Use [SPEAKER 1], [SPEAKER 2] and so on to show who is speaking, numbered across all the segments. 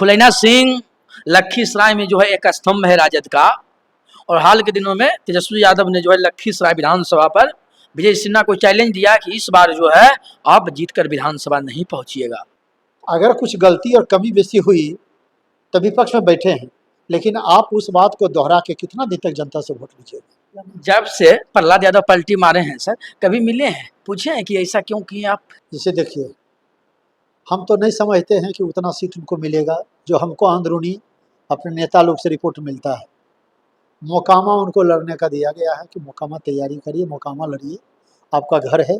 [SPEAKER 1] फुलैना सिंह लखीसराय में जो है एक स्तंभ है राजद का। और हाल के दिनों में तेजस्वी यादव ने जो है लखीसराय विधानसभा पर विजय सिन्हा को चैलेंज दिया कि इस बार जो है आप जीतकर विधानसभा नहीं पहुंचिएगा।
[SPEAKER 2] अगर कुछ गलती और कमी बेसी हुई तो विपक्ष में बैठे हैं, लेकिन आप उस बात को दोहरा के कितना दिन तक जनता से वोट लीजिएगा?
[SPEAKER 1] जब से प्रहलाद यादव पलटी मारे हैं सर, कभी मिले हैं, पूछे हैं कि ऐसा क्यों किए आप?
[SPEAKER 2] जिसे देखिए, हम तो नहीं समझते हैं कि उतना सीट उनको मिलेगा जो हमको अंदरूनी अपने नेता लोग से रिपोर्ट मिलता है। मोकामा उनको लड़ने का दिया गया है कि मोकामा तैयारी करिए, मोकामा लड़िए, आपका घर है।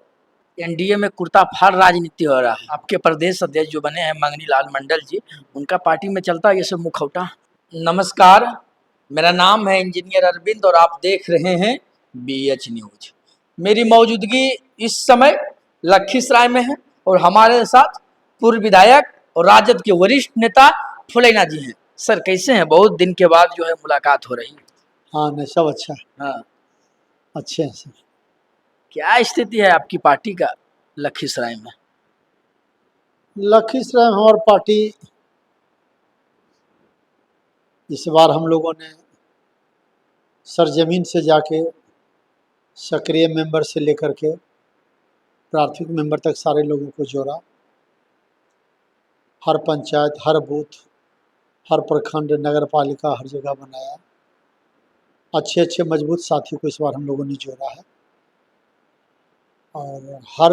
[SPEAKER 1] एनडीए में कुर्ता फाड़ राजनीति हो रहा है। आपके प्रदेश अध्यक्ष जो बने हैं मंगनी लाल मंडल जी, उनका पार्टी में चलता है ये सब मुखौटा। नमस्कार, मेरा नाम है इंजीनियर अरविंद और आप देख रहे हैं BH न्यूज। मेरी मौजूदगी इस समय लखीसराय में है और हमारे साथ पूर्व विधायक और राजद के वरिष्ठ नेता फुलैना जी हैं। सर कैसे हैं? बहुत दिन के बाद जो है मुलाकात हो रही है।
[SPEAKER 2] हाँ, नहीं, सब अच्छा है।
[SPEAKER 1] हाँ,
[SPEAKER 2] अच्छे हैं सर।
[SPEAKER 1] क्या स्थिति है आपकी पार्टी का लखीसराय में?
[SPEAKER 2] लखीसराय में हमारी पार्टी इस बार हम लोगों ने सरजमीन से जाके सक्रिय मेंबर से लेकर के प्राथमिक मेंबर तक सारे लोगों को जोड़ा। हर पंचायत, हर बूथ, हर प्रखंड, नगर पालिका, हर जगह बनाया। अच्छे अच्छे मजबूत साथी को इस बार हम लोगों ने जोड़ा है और हर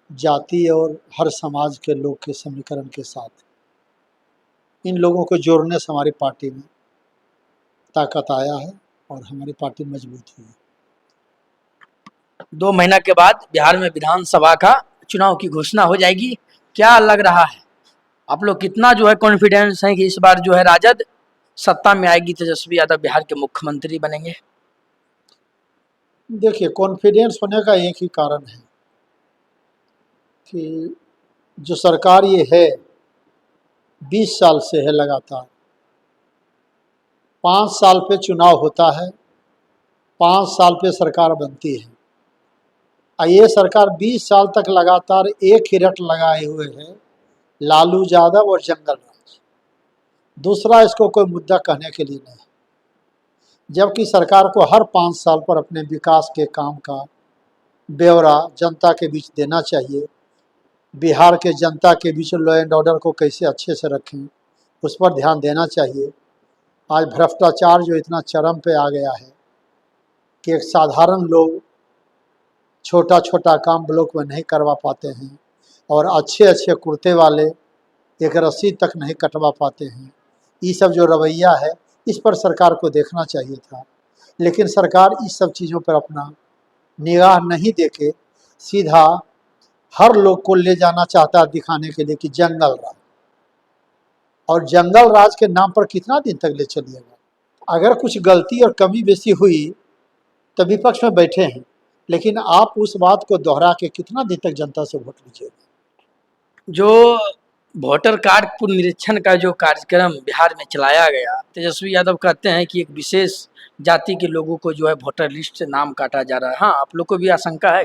[SPEAKER 2] जाति और हर समाज के लोग के समीकरण के साथ इन लोगों को जोड़ने से हमारी पार्टी में ताकत आया है और हमारी पार्टी मजबूत हुई है।
[SPEAKER 1] 2 महीना के बाद बिहार में विधानसभा का चुनाव की घोषणा हो जाएगी। क्या लग रहा है, आप लोग कितना जो है कॉन्फिडेंस है कि इस बार जो है राजद सत्ता में आएगी, तेजस्वी यादव बिहार के मुख्यमंत्री बनेंगे?
[SPEAKER 2] देखिए, कॉन्फिडेंस होने का एक ही कारण है कि जो सरकार ये है 20 साल से है लगातार। 5 साल पे चुनाव होता है, 5 साल पे सरकार बनती है और ये सरकार 20 साल तक लगातार एक ही रट लगाए हुए है, लालू यादव और जंगल राज। दूसरा इसको कोई मुद्दा कहने के लिए नहीं, जबकि सरकार को हर 5 साल पर अपने विकास के काम का ब्यौरा जनता के बीच देना चाहिए। बिहार के जनता के बीच लॉ एंड ऑर्डर को कैसे अच्छे से रखें उस पर ध्यान देना चाहिए। आज भ्रष्टाचार जो इतना चरम पे आ गया है कि एक साधारण लोग छोटा छोटा काम ब्लॉक में नहीं करवा पाते हैं और अच्छे अच्छे कुर्ते वाले एक रस्सी तक नहीं कटवा पाते हैं। ये सब जो रवैया है इस पर सरकार को देखना चाहिए था, लेकिन सरकार इस सब चीज़ों पर अपना निगाह नहीं देके सीधा हर लोग को ले जाना चाहता है दिखाने के लिए कि जंगल राज, और जंगल राज के नाम पर कितना दिन तक ले चलिएगा? अगर कुछ गलती और कमी बेसी हुई तो विपक्ष में बैठे हैं, लेकिन आप उस बात को दोहरा के कितना दिन तक जनता से वोट लीजिएगा?
[SPEAKER 1] जो वोटर कार्ड पुनरीक्षण का जो कार्यक्रम बिहार में चलाया गया, तेजस्वी यादव कहते हैं कि एक विशेष जाति के लोगों को जो है वोटर लिस्ट से नाम काटा जा रहा है। हाँ, आप लोग को भी आशंका है?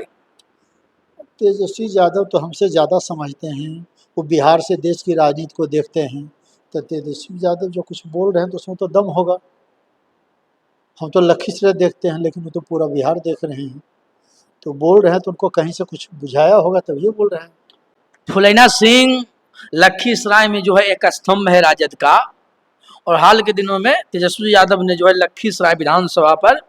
[SPEAKER 2] तेजस्वी यादव तो हमसे ज़्यादा समझते हैं, वो बिहार से देश की राजनीति को देखते हैं। तो तेजस्वी यादव जो कुछ बोल रहे हैं तो उसमें तो दम होगा। हम तो लखीसराय देखते हैं, लेकिन वो तो पूरा बिहार देख रहे हैं, तो बोल रहे हैं तो उनको कहीं से कुछ बुझाया होगा तभी बोल रहे हैं।
[SPEAKER 1] फुलैना सिंह लखीसराय में जो है एक स्तंभ है राजद का। और हाल के दिनों में तेजस्वी यादव ने जो है लखीसराय विधानसभा पर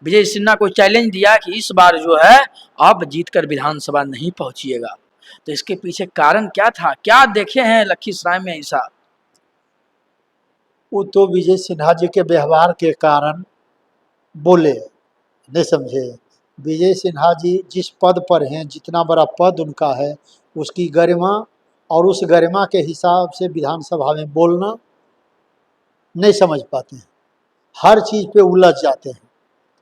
[SPEAKER 1] विजय सिन्हा को चैलेंज दिया कि इस बार जो है आप जीतकर विधानसभा नहीं पहुंचिएगा। तो इसके पीछे कारण क्या था, क्या देखे हैं लखीसराय में ऐसा?
[SPEAKER 2] वो तो विजय सिन्हा जी के व्यवहार के कारण बोले, नहीं समझे। विजय सिन्हा जी जिस पद पर हैं, जितना बड़ा पद उनका है, उसकी गरिमा और उस गरिमा के हिसाब से विधानसभा में बोलना नहीं समझ पाते हैं, हर चीज़ पे उलझ जाते हैं।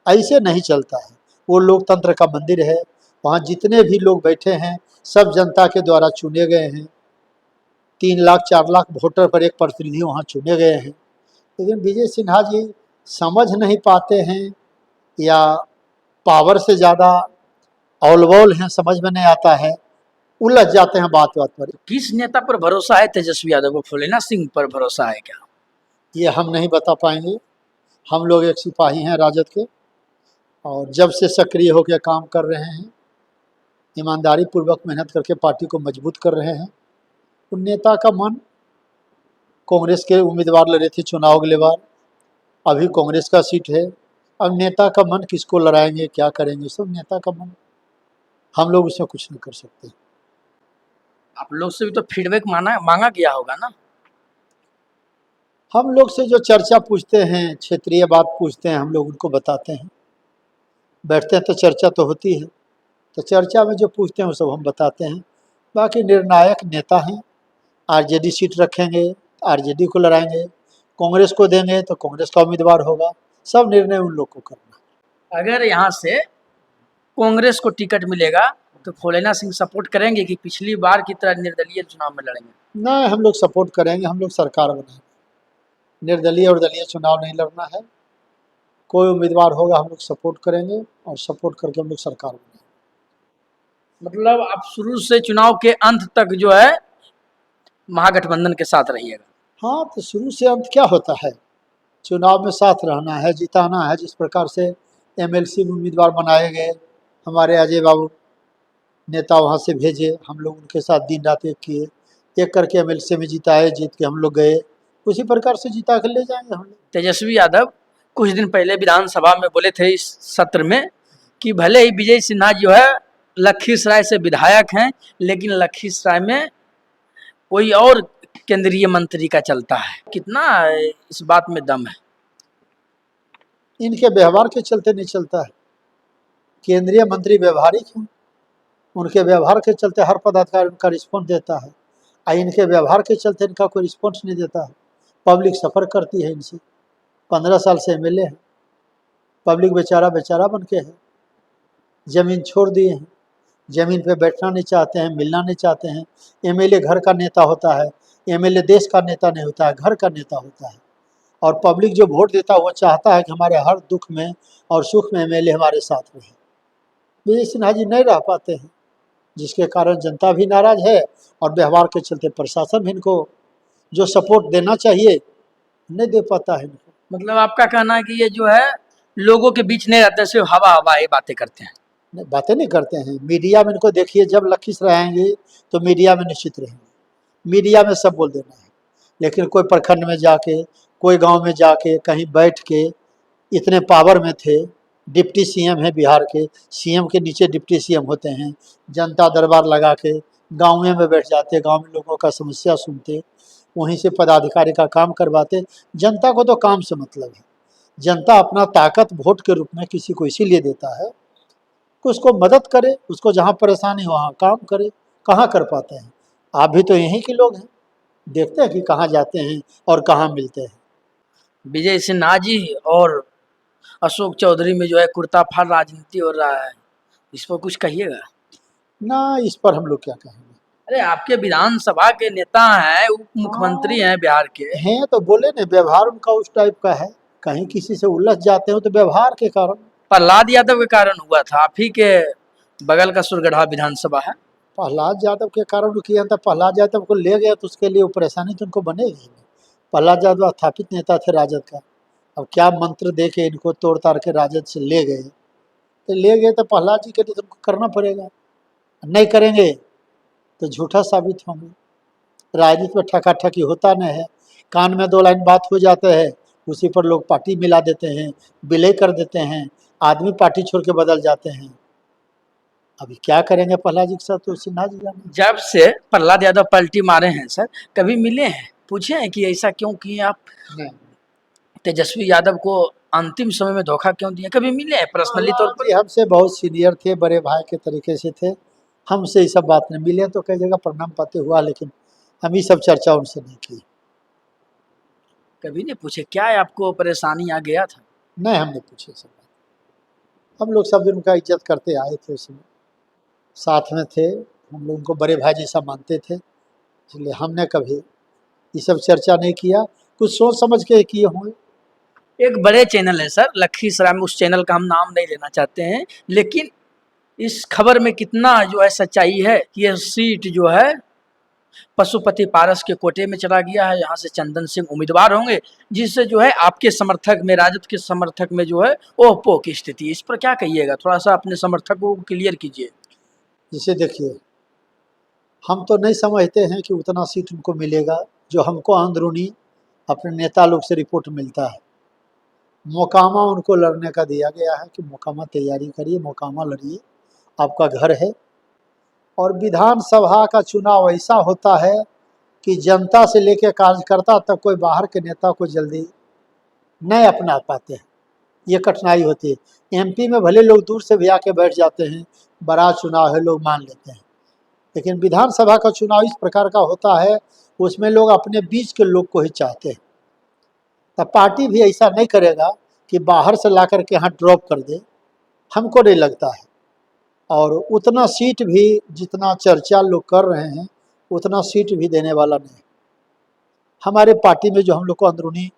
[SPEAKER 2] ऐसे नहीं चलता है। वो लोकतंत्र का मंदिर है, वहाँ जितने भी लोग बैठे हैं सब जनता के द्वारा चुने गए हैं। 3 लाख 4 लाख वोटर पर एक प्रतिनिधि वहाँ चुने गए हैं, लेकिन विजय सिन्हा जी समझ नहीं पाते हैं या पावर से ज़्यादा औलबौल हैं, समझ में नहीं आता है उलझ जाते हैं बात बात पर।
[SPEAKER 1] किस नेता पर भरोसा है तेजस्वी यादव को? फूलेना सिंह पर भरोसा है क्या?
[SPEAKER 2] ये हम नहीं बता पाएंगे। हम लोग एक सिपाही हैं राजद के, और जब से सक्रिय होकर काम कर रहे हैं, ईमानदारी पूर्वक मेहनत करके पार्टी को मजबूत कर रहे हैं। उन नेता का मन, कांग्रेस के उम्मीदवार लड़े थे चुनाव अगले बार, अभी कांग्रेस का सीट है। अब नेता का मन किसको लड़ाएंगे, क्या करेंगे, सब नेता का मन, हम लोग उसमें कुछ नहीं कर सकते।
[SPEAKER 1] आप लोग से भी तो फीडबैक मांगा गया होगा ना?
[SPEAKER 2] हम लोग से जो चर्चा पूछते हैं, क्षेत्रीय बात पूछते हैं, हम लोग उनको बताते हैं। बैठते हैं तो चर्चा तो होती है, तो चर्चा में जो पूछते हैं वो सब हम बताते हैं। बाकी निर्णायक नेता हैं, आरजेडी सीट रखेंगे, आरजेडी को लड़ाएंगे, कांग्रेस को देंगे तो कांग्रेस का उम्मीदवार होगा, सब निर्णय उन लोग को करना।
[SPEAKER 1] अगर यहाँ से कांग्रेस को टिकट मिलेगा तो फूलेना सिंह सपोर्ट करेंगे कि पिछली बार की तरह निर्दलीय चुनाव में लड़ेंगे?
[SPEAKER 2] नहीं, हम लोग सपोर्ट करेंगे, हम लोग सरकार बनाएंगे। निर्दलीय और दलीय चुनाव नहीं लड़ना है। कोई उम्मीदवार होगा हम लोग सपोर्ट करेंगे, और सपोर्ट करके हम लोग सरकार बनाएंगे।
[SPEAKER 1] मतलब आप शुरू से चुनाव के अंत तक जो है महागठबंधन के साथ रहिएगा?
[SPEAKER 2] हाँ, तो शुरू से अंत क्या होता है, चुनाव में साथ रहना है, जिताना है। जिस प्रकार से एमएलसी में उम्मीदवार बनाए गए, हमारे अजय बाबू नेता वहाँ से भेजे, हम लोग उनके साथ दिन रात एक किए, एक करके एमएलसी में जिताए, जीत के हम लोग गए, उसी प्रकार से जिता कर ले जाएंगे हम लोग।
[SPEAKER 1] तेजस्वी यादव कुछ दिन पहले विधानसभा में बोले थे इस सत्र में कि भले ही विजय सिन्हा जो है लखीसराय से विधायक हैं, लेकिन लखीसराय में कोई और केंद्रीय मंत्री का चलता है। कितना इस बात में दम है?
[SPEAKER 2] इनके व्यवहार के चलते नहीं चलता है। केंद्रीय मंत्री व्यवहारिक हैं, उनके व्यवहार के चलते हर पदाधिकारी उनका रिस्पॉन्स देता है, और इनके व्यवहार के चलते इनका कोई रिस्पॉन्स नहीं देता है। पब्लिक सफ़र करती है इनसे, 15 साल से एमएलए हैं, पब्लिक बेचारा बेचारा बन के है, ज़मीन छोड़ दिए हैं, ज़मीन पे बैठना नहीं चाहते हैं, मिलना नहीं चाहते हैं। एमएलए घर का नेता होता है, एमएलए देश का नेता नहीं होता है, घर का नेता होता है। और पब्लिक जो वोट देता है वो चाहता है कि हमारे हर दुख में और सुख में एमएलए हमारे साथ रहे। विजय सिन्हा जी नहीं रह पाते हैं, जिसके कारण जनता भी नाराज है, और व्यवहार के चलते प्रशासन भी इनको जो सपोर्ट देना चाहिए नहीं दे पाता है इनको।
[SPEAKER 1] मतलब आपका कहना है कि ये जो है लोगों के बीच नहीं रहते, सिर्फ हवा हवा ही बातें करते हैं?
[SPEAKER 2] बातें नहीं करते हैं। मीडिया में इनको देखिए, जब लखीसराय आएंगे तो मीडिया में निश्चित रहेंगे, मीडिया में सब बोल देना है। लेकिन कोई प्रखंड में जाके, कोई गांव में जाके, कहीं बैठ के, इतने पावर में थे, डिप्टी सीएम है बिहार के, सीएम के नीचे डिप्टी सीएम होते हैं, जनता दरबार लगा के गाँव में बैठ जाते, गाँव में लोगों का समस्या सुनते, वहीं से पदाधिकारी का काम करवाते। जनता को तो काम से मतलब है, जनता अपना ताकत वोट के रूप में किसी को इसीलिए देता है कि उसको मदद करे, उसको जहाँ परेशानी हो वहाँ काम करे। कहाँ कर पाते हैं? आप भी तो यहीं के लोग हैं, देखते हैं कि कहाँ जाते हैं और कहाँ मिलते हैं।
[SPEAKER 1] विजय सिन्हा जी और अशोक चौधरी में जो है कुर्ता फाड़ राजनीति हो रहा है, इस पर कुछ कहिएगा?
[SPEAKER 2] ना, इस पर हम लोग क्या कहेंगे।
[SPEAKER 1] अरे आपके विधानसभा के नेता हैं, उप मुख्यमंत्री हैं बिहार के।
[SPEAKER 2] हैं तो बोले ना, व्यवहार उनका उस टाइप का है, कहीं किसी से उलझ जाते हो तो व्यवहार के कारण।
[SPEAKER 1] प्रहलाद यादव के कारण हुआ था, आप ही के बगल का सुरगढ़ा विधानसभा है।
[SPEAKER 2] प्रहलाद यादव के कारण वो किया था, प्रहलाद यादव को ले गया तो उसके लिए वो परेशानी तो उनको बनेगी। प्रहलाद यादव स्थापित नेता थे राजद का, अब क्या मंत्र दे के इनको तोड़ ताड़ के राजद से ले गए, तो ले गए तो प्रहलाद जी के लिए तुमको करना पड़ेगा, नहीं करेंगे तो झूठा साबित होंगे। राजनीति में ठकाठकी होता नहीं है, कान में 2 लाइन बात हो जाते हैं, उसी पर लोग पार्टी मिला देते हैं, विलय कर देते हैं, आदमी पार्टी छोड़ के बदल जाते हैं। अभी क्या करेंगे प्रहलाद जी के साथ, तो सिन्हा जी जाने।
[SPEAKER 1] जब से प्रहलाद यादव पलटी मारे हैं सर, कभी मिले हैं, पूछे हैं कि ऐसा क्यों किए आप?
[SPEAKER 2] नहीं,
[SPEAKER 1] तेजस्वी यादव को अंतिम समय में धोखा क्यों दिया? कभी मिले हैं पर्सनली तौर पर?
[SPEAKER 2] ये हमसे बहुत सीनियर थे, बड़े भाई के तरीके से थे, हमसे ये सब बात नहीं। मिले तो कई जगह प्रणाम पाते हुआ, लेकिन हम ये सब चर्चा उनसे नहीं की।
[SPEAKER 1] कभी नहीं पूछे क्या है आपको परेशानी आ गया था?
[SPEAKER 2] नहीं, हमने पूछे सब बात। हम लोग सब दिन उनका इज्जत करते आए थे, उसमें साथ में थे, हम लोग उनको बड़े भाई जैसा मानते थे, इसलिए हमने कभी ये सब चर्चा नहीं किया। कुछ सोच समझ के किए होंगे।
[SPEAKER 1] एक बड़े चैनल है सर लखीसराय में, उस चैनल का हम नाम नहीं लेना चाहते हैं, लेकिन इस खबर में कितना जो है सच्चाई है कि यह सीट जो है पशुपति पारस के कोटे में चला गया है। यहाँ से चंदन सिंह उम्मीदवार होंगे, जिससे जो है आपके समर्थक में, राजद के समर्थक में जो है ओह की स्थिति। इस पर क्या कहिएगा, थोड़ा सा अपने समर्थकों को क्लियर कीजिए।
[SPEAKER 2] जिसे देखिए, हम तो नहीं समझते हैं कि उतना सीट उनको मिलेगा जो हमको अंदरूनी अपने नेता लोग से रिपोर्ट मिलता है। मोकामा उनको लड़ने का दिया गया है कि मोकामा तैयारी करिए, मोकामा लड़िए, आपका घर है। और विधानसभा का चुनाव ऐसा होता है कि जनता से लेकर कार्यकर्ता तक कोई बाहर के नेता को जल्दी नहीं अपना पाते हैं, ये कठिनाई होती है। एमपी में भले लोग दूर से भी आके बैठ जाते हैं, बड़ा चुनाव है लोग मान लेते हैं, लेकिन विधानसभा का चुनाव इस प्रकार का होता है, उसमें लोग अपने बीच के लोग को ही चाहते हैं। तब पार्टी भी ऐसा नहीं करेगा कि बाहर से ला कर के यहाँ ड्रॉप कर दे, हमको नहीं लगता है। और उतना सीट भी जितना चर्चा लोग कर रहे हैं उतना सीट भी देने वाला नहीं। हमारे पार्टी में जो हम लोग को अंदरूनी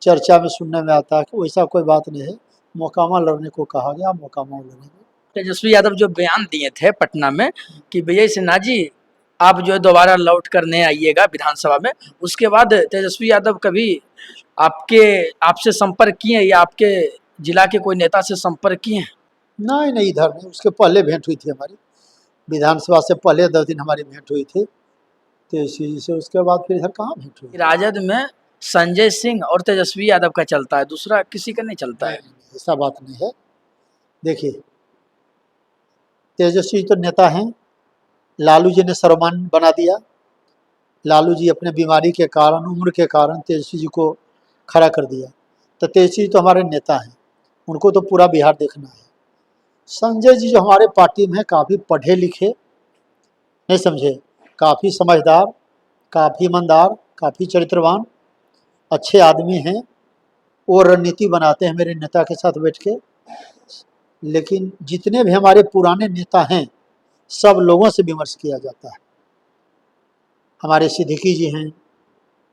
[SPEAKER 2] चर्चा में सुनने में आता है कि वैसा कोई बात नहीं है, मोकामा लड़ने को कहा गया, मोकामा लड़ेंगे।
[SPEAKER 1] तेजस्वी यादव जो बयान दिए थे पटना में कि विजय सिन्हा जी आप जो है दोबारा लौट कर नहीं आइएगा विधानसभा में, उसके बाद तेजस्वी यादव कभी आपसे संपर्क किए या आपके जिला के कोई नेता से संपर्क किए?
[SPEAKER 2] नहीं नहीं, इधर नहीं, उसके पहले भेंट हुई थी हमारी, विधानसभा से पहले 10 दिन हमारी भेंट हुई थी तेजस्वी जी से, उसके बाद फिर इधर कहाँ भेंट हुई।
[SPEAKER 1] राजद में संजय सिंह और तेजस्वी यादव का चलता है, दूसरा किसी का नहीं चलता है।
[SPEAKER 2] ऐसा बात नहीं है। देखिए, तेजस्वी तो नेता हैं, लालू जी ने सर्वमान्य बना दिया। लालू जी अपने बीमारी के कारण, उम्र के कारण तेजस्वी जी को खड़ा कर दिया, तो तेजस्वी तो हमारे नेता हैं, उनको तो पूरा बिहार देखना है। संजय जी जो हमारे पार्टी में काफ़ी पढ़े लिखे, नहीं समझे, काफ़ी समझदार, काफ़ी ईमानदार, काफ़ी चरित्रवान, अच्छे आदमी हैं। वो रणनीति बनाते हैं मेरे नेता के साथ बैठ के। लेकिन जितने भी हमारे पुराने नेता हैं सब लोगों से विमर्श किया जाता है। हमारे सिद्दीकी जी हैं,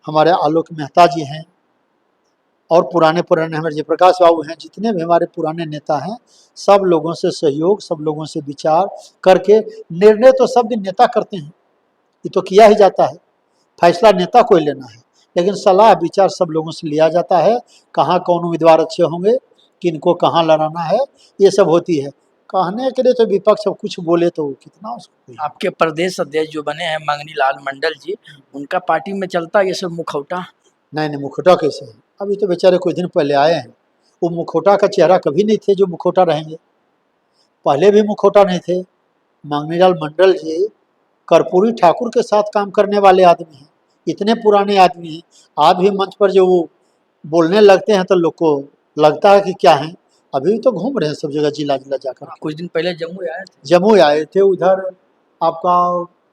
[SPEAKER 2] हमारे आलोक मेहता जी हैं, और पुराने हमारे जयप्रकाश बाबू हैं, जितने भी हमारे पुराने नेता हैं सब लोगों से सहयोग, सब लोगों से विचार करके, निर्णय तो सब दिन नेता करते हैं, ये तो किया ही जाता है, फैसला नेता को ही लेना है, लेकिन सलाह विचार सब लोगों से लिया जाता है। कहाँ कौन उम्मीदवार अच्छे होंगे, किनको कहाँ लड़ाना है, ये सब होती है। कहने के लिए तो विपक्ष सब कुछ बोले तो कितना उसको।
[SPEAKER 1] आपके प्रदेश अध्यक्ष जो बने हैं मंगनी लाल मंडल जी, उनका पार्टी में चलता है ये सब मुखौटा?
[SPEAKER 2] नहीं नहीं, मुखौटा कैसे है, अभी तो बेचारे कुछ दिन पहले आए हैं। वो मुखौटा का चेहरा कभी नहीं थे जो मुखौटा रहेंगे, पहले भी मुखौटा नहीं थे। मंगनी लाल मंडल जी कर्पूरी ठाकुर के साथ काम करने वाले आदमी हैं, इतने पुराने आदमी हैं। आज भी मंच पर जो वो बोलने लगते हैं तो लोग को लगता है कि क्या है। अभी तो घूम रहे हैं सब जगह, जिला जिला जाकर।
[SPEAKER 1] कुछ दिन पहले जम्मू आए थे।
[SPEAKER 2] जम्मू आए थे, उधर आपका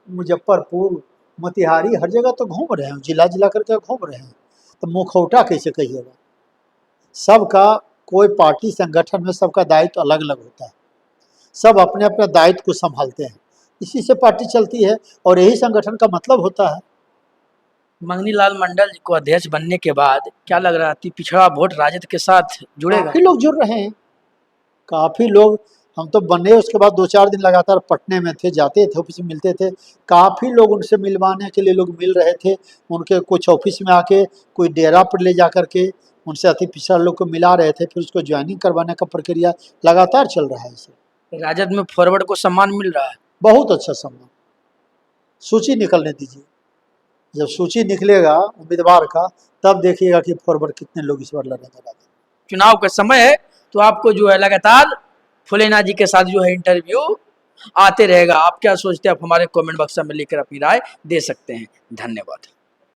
[SPEAKER 2] मुजफ्फरपुर, मोतिहारी, हर जगह तो घूम रहे हैं, जिला जिला करके घूम रहे हैं। तो मुखौटा कैसे कहिएगा, सबका कोई पार्टी संगठन में सबका दायित्व अलग अलग होता है, सब अपने अपने दायित्व को संभालते हैं, इसी से पार्टी चलती है और यही संगठन का मतलब होता है।
[SPEAKER 1] मंगनी लाल मंडल जी को अध्यक्ष बनने के बाद क्या लग रहा है पिछड़ा वोट राजद के साथ जुड़ेगा?
[SPEAKER 2] काफी लोग जुड़ रहे हैं, काफी लोग। हम तो बने उसके बाद 2-4 दिन लगातार पटने में थे, जाते थे ऑफिस में मिलते थे, काफ़ी लोग उनसे मिलवाने के लिए लोग मिल रहे थे। उनके कुछ ऑफिस में आके, कोई डेरा पर ले जा करके उनसे अति पिछड़ा लोग को मिला रहे थे, फिर उसको ज्वाइनिंग करवाने का प्रक्रिया लगातार चल रहा है। इसे
[SPEAKER 1] राजद में फॉरवर्ड को सम्मान मिल रहा है,
[SPEAKER 2] बहुत अच्छा सम्मान। सूची निकलने दीजिए, जब सूची निकलेगा उम्मीदवार का तब देखिएगा कि फॉरवर्ड कितने लोग इस बार लड़ेंगे।
[SPEAKER 1] चुनाव का समय है तो आपको जो है लगातार फुलेना जी के साथ जो है इंटरव्यू आते रहेगा। आप क्या सोचते हैं, आप हमारे कमेंट बॉक्स में लिखकर अपनी राय दे सकते हैं। धन्यवाद।